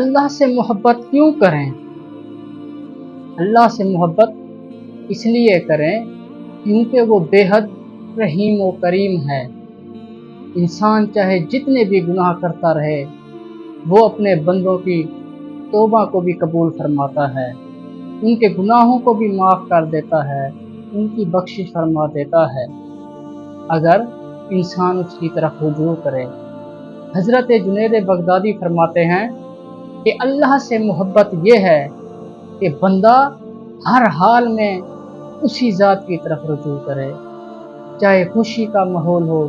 अल्लाह से मोहब्बत क्यों करें? अल्लाह से मोहब्बत इसलिए करें क्योंकि वो बेहद रहीम व करीम है। इंसान चाहे जितने भी गुनाह करता रहे, वो अपने बंदों की तौबा को भी कबूल फरमाता है, उनके गुनाहों को भी माफ़ कर देता है, उनकी बख्शिश फरमा देता है अगर इंसान उसकी तरफ रुजू करे। हज़रत जुनैद बगदादी फरमाते हैं कि अल्लाह से मोहब्बत ये है कि बंदा हर हाल में उसी ज़ात की तरफ रुजू करे, चाहे खुशी का माहौल हो,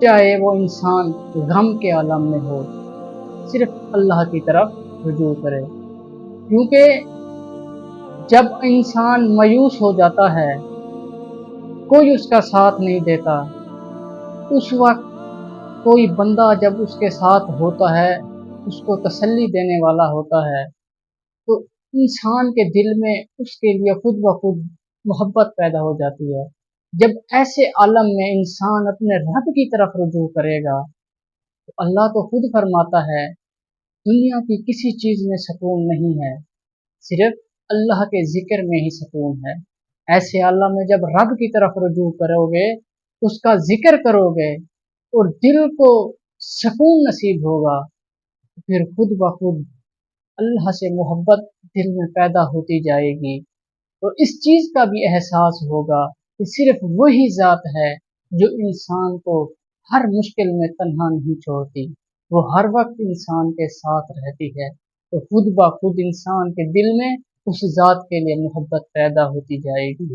चाहे वो इंसान गम के आलम में हो, सिर्फ अल्लाह की तरफ रुजू करे। क्योंकि जब इंसान मायूस हो जाता है, कोई उसका साथ नहीं देता, उस वक्त कोई बंदा जब उसके साथ होता है, उसको तसल्ली देने वाला होता है, तो इंसान के दिल में उसके लिए खुद ब खुद मोहब्बत पैदा हो जाती है। जब ऐसे आलम में इंसान अपने रब की तरफ रुजू करेगा, तो अल्लाह तो खुद फरमाता है, दुनिया की किसी चीज़ में सुकून नहीं है, सिर्फ अल्लाह के ज़िक्र में ही सुकून है। ऐसे आलम में जब रब की तरफ रुजू करोगे, उसका ज़िक्र करोगे और दिल को सुकून नसीब होगा, फिर खुद ब खुद अल्लाह से मोहब्बत दिल में पैदा होती जाएगी। तो इस चीज़ का भी एहसास होगा कि सिर्फ वही ज़ात है जो इंसान को हर मुश्किल में तन्हा नहीं छोड़ती, वो हर वक्त इंसान के साथ रहती है। तो खुद ब खुद इंसान के दिल में उस ज़ात के लिए मोहब्बत पैदा होती जाएगी।